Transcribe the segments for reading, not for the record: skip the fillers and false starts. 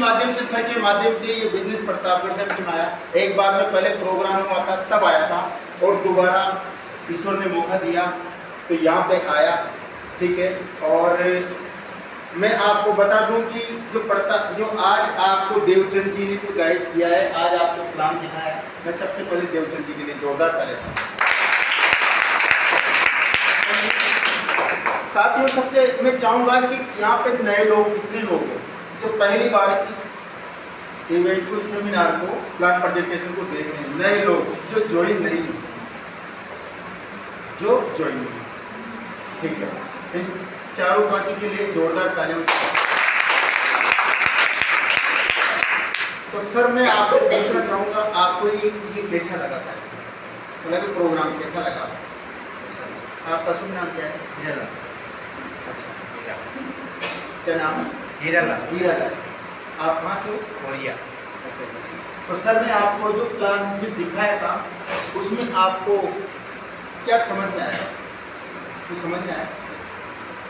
माध्यम से, सर के माध्यम से ये बिजनेस प्रतापगढ़ तक में आया। एक बार में पहले प्रोग्राम हुआ था तब आया था, और दोबारा ईश्वर ने मौका दिया तो यहाँ पे आया, ठीक है। और मैं आपको बता दूं कि जो आज आपको देवचंद जी ने जो गाइड किया है, आज आपको प्लान दिखाया है, मैं सबसे पहले देवचंद जी के लिए जोरदार ताली चाहूँगा। साथियों, सबसे मैं चाहूँगा कि यहाँ पे नए लोग, कितने लोग हैं जो पहली बार इस इवेंट को, सेमिनार को, प्लान प्रेजेंटेशन को देख रहे हैं, नए लोग जो ज्वाइन नहीं, ठीक है। इन चारों पांचों के लिए जोरदार तालियां। तो सर मैं आपसे पूछना चाहूँगा, आपको ये कैसा लगा था, मतलब प्रोग्राम कैसा लगा? आपका शुभ नाम क्या है? हीरालाल। अच्छा, क्या नाम है? हीरालाल। हीरालाल। आप कहाँ से हो? कोरिया। अच्छा, तो सर ने आपको जो प्लान जो दिखाया था उसमें आपको क्या समझ में आया? कुछ समझ में आया?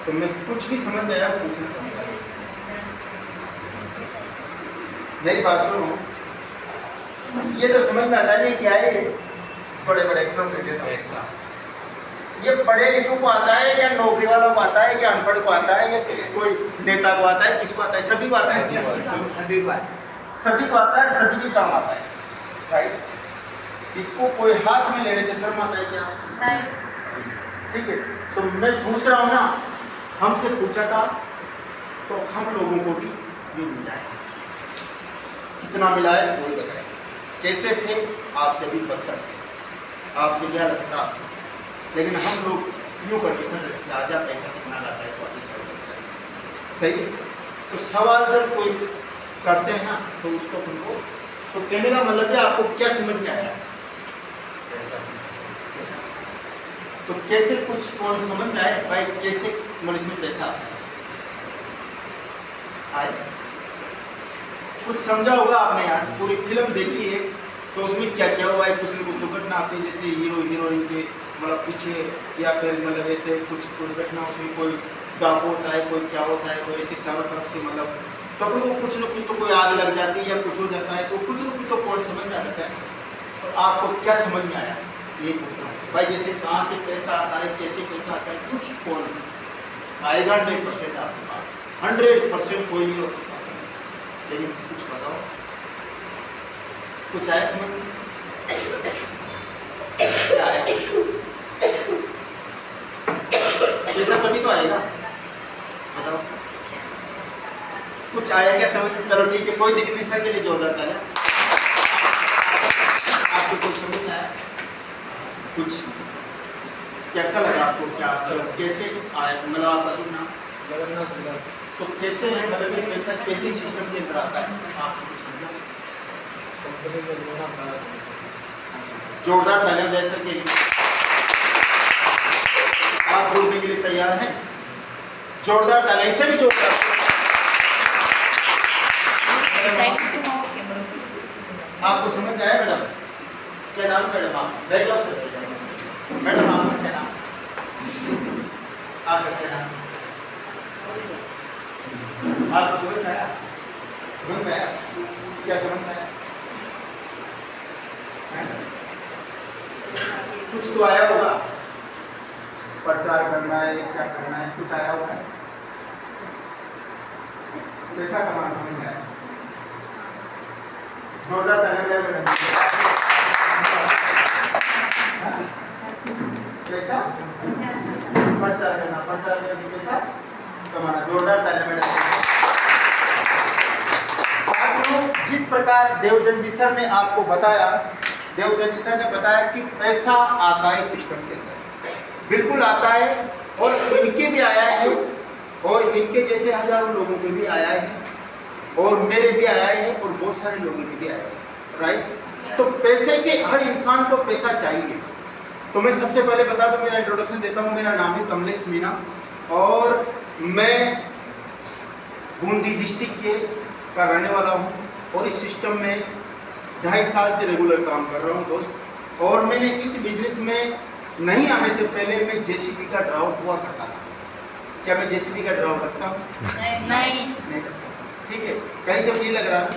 तो मैं कुछ भी समझ में आया पूछना चाहूँगा। मेरी बात सुनो, ये तो समझ में आता नहीं क्या है, बड़े बड़े अक्षरों में देता ऐसा, ये पढ़े लिखों को आता है या नौकरी वालों को आता है या अनपढ़ को आता है या कोई नेता को आता है, किसको आता है? सभी को आता है, सभी को आता है, सभी के काम आता है, राइट। इसको कोई हाथ में लेने से शर्म आता है क्या? ठीक है। तो मैं पूछ रहा हूँ ना, हमसे पूछा था तो हम लोगों को भी ये मिला है, कितना मिला है वो बताए। कैसे थे? आपसे भी बदतर थे, आपसे भी हालत खराब थी, लेकिन हम लोग यूँ करके राजा पैसा कितना लाता है तो आगे चल सही है। तो सवाल जब कोई करते हैं ना तो उसको तुमको, तो कहने का मतलब है आपको क्या समझ में आया? पैसा। तो कैसे कुछ कौन समझ में आए भाई, कैसे मनुष्य में पैसा आता है? आए कुछ समझा होगा आपने यार, पूरी फिल्म देखी है तो उसमें क्या क्या हुआ है, कुछ न कुछ दुर्घटना आती है, जैसे हीरो हीरोइन के मतलब पीछे, या फिर मतलब ऐसे कुछ दुर्घटना होती है, कोई गाँव होता है, कोई क्या होता है, कोई ऐसे चारों तरफ से मतलब तो अपने को कुछ न कुछ तो कोई आग लग जाती है या कुछ हो जाता है, तो कुछ न कुछ तो पॉइंट समझ में आ जाता है। तो आपको क्या समझ में आया ये पूछ रहा हूँ भाई, जैसे कहाँ से पैसा आता है, कैसे पैसा आता है, कुछ पॉइंट आएगा 100% आपके पास, 100% कोई नहीं हो सकता, लेकिन कुछ बताओ, कुछ आया समझ में? क्या आया? पैसा तभी तो आएगा, बताओ कुछ आया क्या समझ? चलो ठीक है, कोई दिक्कत नहीं, सर के लिए जोरदार तालियां। आपको कुछ समझ में आया? कुछ कैसा लगा आपको? क्या चलो कैसे आया, मतलब आपका सुनना तो कैसे है, मतलब ये पैसा कैसे सिस्टम के अंदर आता है, आपको कुछ समझा? जोरदार तालियां दे सर के लिए। आप बोलने के लिए तैयार हैं? जोरदार तालियां, इससे भी जोरदार। आपको समझ आया मैडम? क्या नाम मैडम? आप बैठ जाओ सर, मैडम आपका क्या नाम? आपका क्या नाम? आपको समझ में आया? समझ में आया? क्या समझ में आया? कुछ तो आया होगा, प्रचार करना है, क्या करना है, कुछ आया होगा, पैसा कमाना समझ में आया? जोरदार तालियां मैडम। पैसा प्रचार करना, प्रचार करके पैसा कमाना, जोरदार तालियां मैडम। जिस प्रकार देवचंद जी सर ने आपको बताया, देवचंद जी सर ने बताया कि पैसा आता है सिस्टम के अंदर, बिल्कुल आता है, और इनके भी आया है, और इनके जैसे हजारों लोगों के भी आया है, और मेरे भी आया है, और बहुत सारे लोगों के भी आया है, राइट। तो पैसे के, हर इंसान को पैसा चाहिए। तो मैं सबसे पहले बता दूं, मेरा इंट्रोडक्शन देता हूं, मेरा नाम है कमलेश मीना, और मैं बूंदी डिस्ट्रिक्ट के का रहने वाला हूं, और इस सिस्टम में 2.5 साल से रेगुलर काम कर रहा हूं दोस्त। और मैंने इस बिजनेस में नहीं आने से पहले मैं जेसीबी का ड्राइवर हुआ करता था। क्या मैं जेसीबी का ड्राइवर रखता हूँ? नहीं करता, ठीक है। कहीं से नहीं लग रहा ना।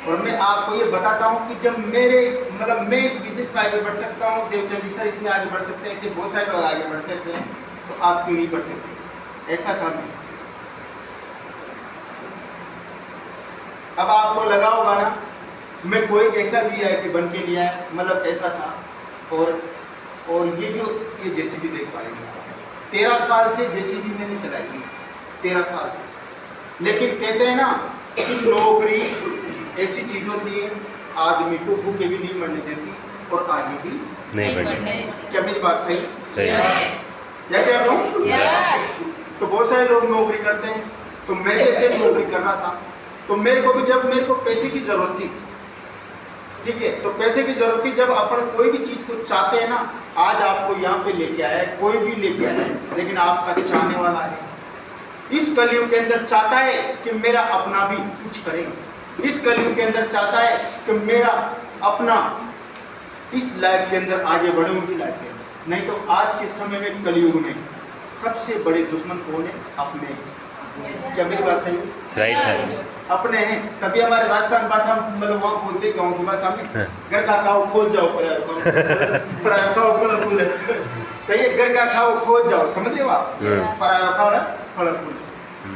और मैं आपको ये बताता हूँ कि जब मेरे मतलब मैं इस बिजनेस में आगे बढ़ सकता हूँ, देवचंद जी सर इसमें आगे बढ़ सकते हैं, इससे बहुत सारे लोग आगे बढ़ सकते हैं, तो आप क्यों नहीं बढ़ सकते? ऐसा था मैं। अब आपको लगा होगा ना मैं कोई ऐसा VIP बन के लिया है, मतलब ऐसा था। और ये जेसीबी देख पा रहे हैं, 13 साल से जेसीबी मैंने चलाई थी, 13 साल से। लेकिन कहते हैं ना कि नौकरी ऐसी चीज होती है आदमी को भूखे भी नहीं मरने देती और आगे भी नहीं बढ़ने। क्या मेरी बात सही? सही है। जैसे आप लोग तो बहुत सारे लोग नौकरी करते हैं, तो मैं जैसे नौकरी कर रहा था, तो मेरे को पैसे की जरूरत थी, ठीक है, तो पैसे की जरूरत थी। जब अपन कोई भी चीज को चाहते हैं ना, आज आपको यहाँ पे लेके आया है, कोई भी लेके आया है, लेकिन आपका चाहने वाला है इस कलयुग के अंदर चाहता है कि मेरा अपना भी कुछ करे, इस कलयुग के अंदर चाहता है कि मेरा अपना इस लाइफ के अंदर आगे बढ़े, उनकी लाइफ के अंदर। नहीं तो आज के समय में कलयुग में सबसे बड़े दुश्मन कौन है? अपने। क्या मेरी बात सही है? Right sir. अपने हैं। तभी हमारे राजस्थान भाषा मतलब वहाँ बोलते गाँव की भाषा में घर का खाओ खोल जाओ, पराया खाओ फल फूल। सही है, घर का खाओ खोल जाओ, समझ रहे हो आप? पराया खाओ ना फल फूल।